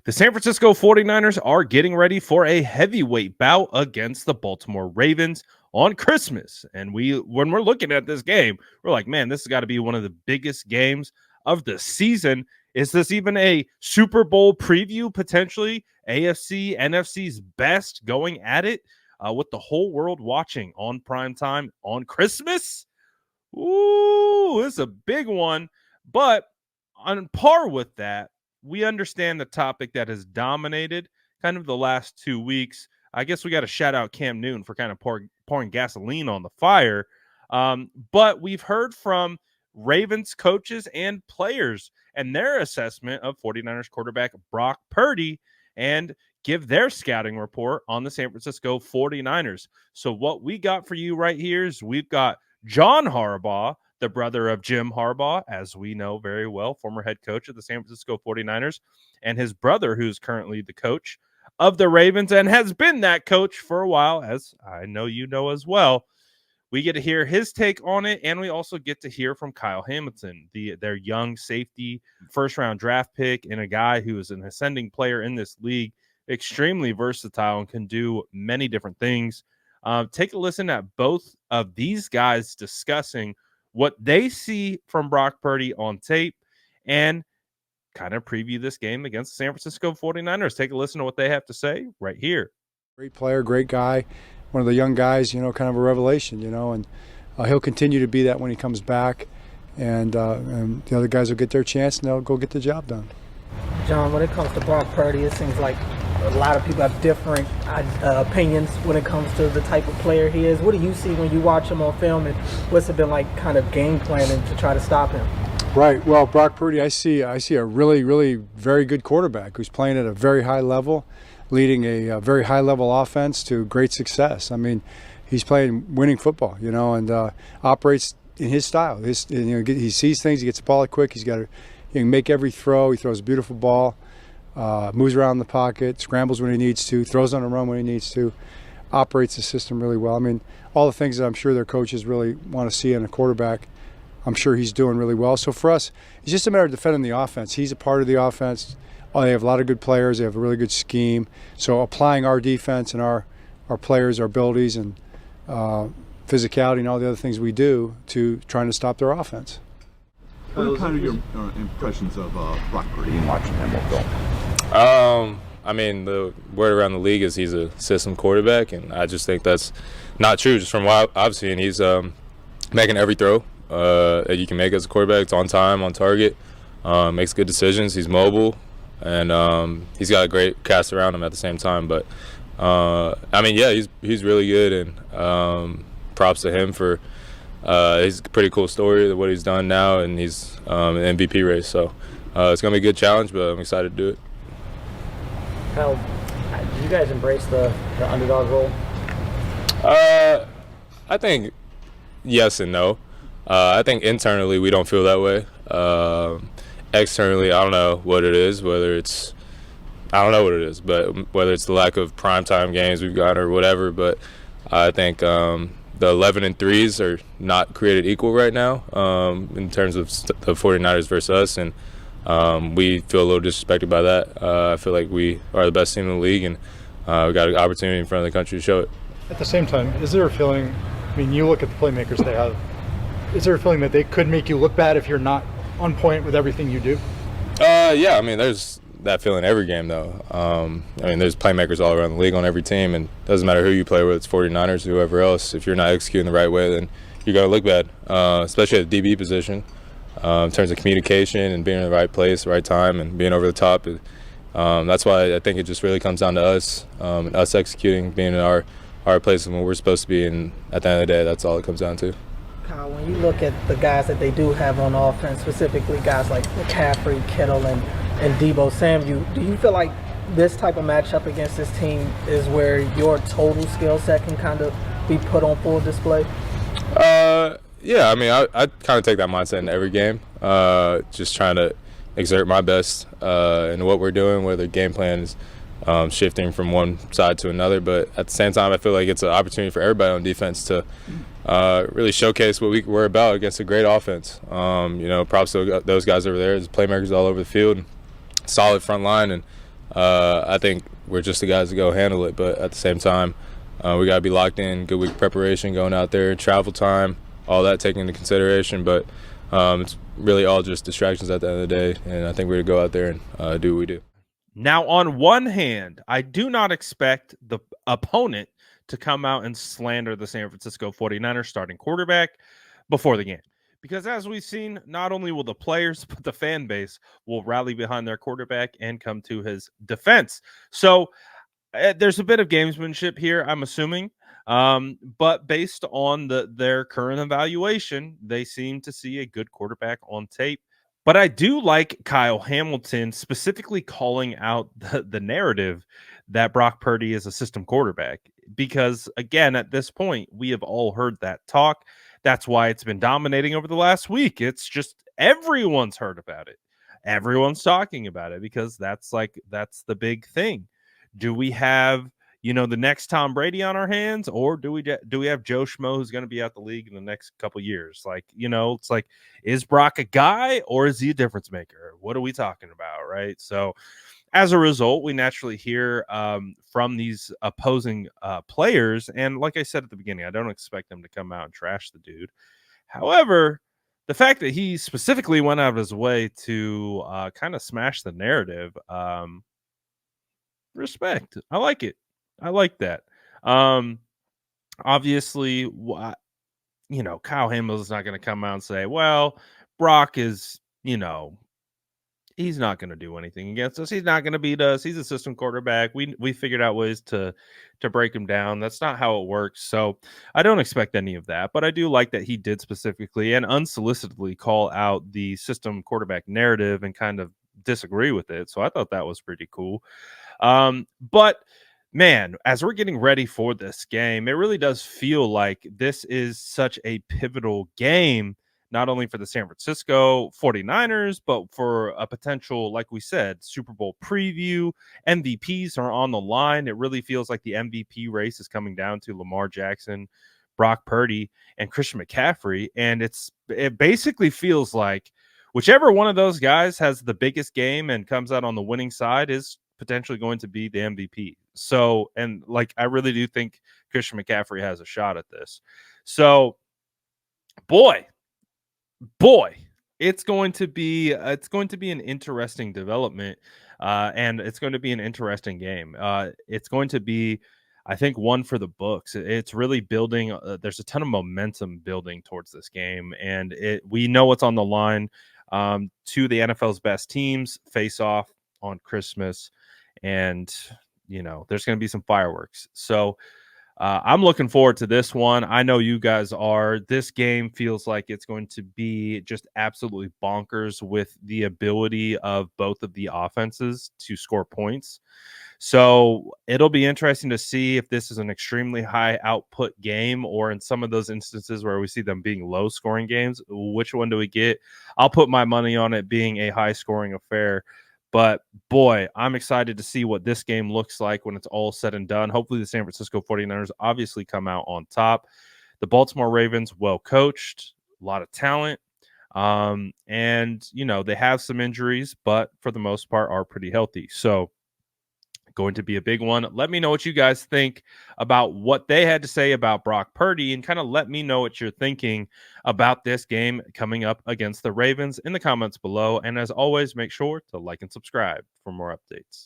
The San Francisco 49ers are getting ready for a heavyweight bout against the Baltimore Ravens on Christmas. And when we're looking at this game, we're like, man, this has got to be one of the biggest games of the season. Is this even a Super Bowl preview, potentially? AFC, NFC's best going at it with the whole world watching on prime time on Christmas? Ooh, this is a big one. But on par with that, we understand the topic that has dominated kind of the last 2 weeks. I guess we got to shout out Cam Newton for kind of pouring gasoline on the fire. But we've heard from Ravens coaches and players and their assessment of 49ers quarterback Brock Purdy and give their scouting report on the San Francisco 49ers. So what we got for you right here is we've got John Harbaugh, the brother of Jim Harbaugh, as we know very well, former head coach of the San Francisco 49ers, and his brother, who's currently the coach of the Ravens and has been that coach for a while, as I know you know as well. We get to hear his take on it, and we also get to hear from Kyle Hamilton, their young safety, first-round draft pick, and a guy who is an ascending player in this league, extremely versatile and can do many different things. Take a listen at both of these guys discussing what they see from Brock Purdy on tape and kind of preview this game against the San Francisco 49ers. Take a listen to what they have to say right here. Great player, great guy, one of the young guys, kind of a revelation, and he'll continue to be that when he comes back, and the other guys will get their chance and they'll go get the job done. John, when it comes to Brock Purdy, it seems like a lot of people have different opinions when it comes to the type of player he is. What do you see when you watch him on film, and what's it been like kind of game planning to try to stop him? Right. Well, Brock Purdy, I see a really, really very good quarterback who's playing at a very high level, leading a very high-level offense to great success. I mean, he's playing winning football, and operates in his style. He sees things, he gets the ball quick, he can make every throw, he throws a beautiful ball. Moves around the pocket, scrambles when he needs to, throws on a run when he needs to, operates the system really well. I mean, all the things that I'm sure their coaches really want to see in a quarterback, I'm sure he's doing really well. So for us, it's just a matter of defending the offense. He's a part of the offense. They have a lot of good players. They have a really good scheme. So applying our defense and our players, our abilities, and physicality and all the other things we do to trying to stop their offense. What are kind of your impressions of Brock Purdy and watching him on film? I mean, the word around the league is he's a system quarterback, and I just think that's not true. Just from what I've seen, he's making every throw that you can make as a quarterback. It's on time, on target, makes good decisions. He's mobile, and he's got a great cast around him at the same time. But I mean, yeah, he's really good, and props to him for. It's a pretty cool story of what he's done now, and he's an MVP race. So it's going to be a good challenge, but I'm excited to do it. Kyle, do you guys embrace the underdog role? I think yes and no. I think internally we don't feel that way. Externally, I don't know what it is, but whether it's the lack of primetime games we've got or whatever, but I think the 11-3s are not created equal right now in terms of the 49ers versus us, and we feel a little disrespected by that. I feel like we are the best team in the league, and we've got an opportunity in front of the country to show it. At the same time, is there a feeling, I mean, you look at the playmakers they have, is there a feeling that they could make you look bad if you're not on point with everything you do? Yeah, I mean, there's that feeling every game, though. I mean, there's playmakers all around the league on every team, and it doesn't matter who you play with, it's 49ers or whoever else. If you're not executing the right way, then you're going to look bad, especially at the DB position. In terms of communication and being in the right place, right time, and being over the top. That's why I think it just really comes down to us, and us executing, being in our place and where we're supposed to be, and at the end of the day, that's all it comes down to. Kyle, when you look at the guys that they do have on offense, specifically guys like McCaffrey, Kittle, and Deebo Samuel, do you feel like this type of matchup against this team is where your total skill set can kind of be put on full display? Yeah, I mean, I kind of take that mindset in every game, just trying to exert my best in what we're doing, whether the game plan is shifting from one side to another. But at the same time, I feel like it's an opportunity for everybody on defense to really showcase what we're about against a great offense. Props to those guys over there. There's playmakers all over the field, solid front line, and I think we're just the guys to go handle it. But at the same time, we got to be locked in, good week preparation, going out there, travel time, all that taken into consideration. But it's really all just distractions at the end of the day. And I think we're going to go out there and do what we do. Now, on one hand, I do not expect the opponent to come out and slander the San Francisco 49ers starting quarterback before the game. Because as we've seen, not only will the players, but the fan base will rally behind their quarterback and come to his defense. So there's a bit of gamesmanship here, I'm assuming. But based on their current evaluation, they seem to see a good quarterback on tape. But I do like Kyle Hamilton specifically calling out the narrative that Brock Purdy is a system quarterback. Because, again, at this point, we have all heard that talk. That's why it's been dominating over the last week. It's just everyone's heard about it. Everyone's talking about it because that's the big thing. Do we have the next Tom Brady on our hands, or do we have Joe Schmo who's going to be out the league in the next couple years? It's like, is Brock a guy or is he a difference maker? What are we talking about, right? So as a result, we naturally hear from these opposing players, and like I said at the beginning, I don't expect them to come out and trash the dude. However, the fact that he specifically went out of his way to kind of smash the narrative, respect. I like it. I like that. Obviously, Kyle Hamilton's not going to come out and say, well, Brock is, he's not going to do anything against us. He's not going to beat us. He's a system quarterback. We figured out ways to break him down. That's not how it works. So I don't expect any of that. But I do like that he did specifically and unsolicitedly call out the system quarterback narrative and kind of disagree with it. So I thought that was pretty cool. But man, as we're getting ready for this game, it really does feel like this is such a pivotal game, not only for the San Francisco 49ers, but for a potential, like we said, Super Bowl preview. MVPs are on the line. It really feels like the MVP race is coming down to Lamar Jackson, Brock Purdy, and Christian McCaffrey. And it basically feels like whichever one of those guys has the biggest game and comes out on the winning side is potentially going to be the MVP. So, and like, I really do think Christian McCaffrey has a shot at this. So, boy, it's going to be an interesting development, and it's going to be an interesting game. It's going to be, I think, one for the books. It's really building. There's a ton of momentum building towards this game, and we know what's on the line. Two of the NFL's best teams face off on Christmas, and there's going to be some fireworks. So I'm looking forward to this one. I know you guys are. This game feels like it's going to be just absolutely bonkers with the ability of both of the offenses to score points. So it'll be interesting to see if this is an extremely high output game, or in some of those instances where we see them being low scoring games, which one do we get? I'll put my money on it being a high scoring affair. But boy, I'm excited to see what this game looks like when it's all said and done. Hopefully the San Francisco 49ers obviously come out on top. The Baltimore Ravens, well coached, a lot of talent. And, they have some injuries, but for the most part are pretty healthy. So going to be a big one. Let me know what you guys think about what they had to say about Brock Purdy, and kind of let me know what you're thinking about this game coming up against the Ravens in the comments below. And as always, make sure to like and subscribe for more updates.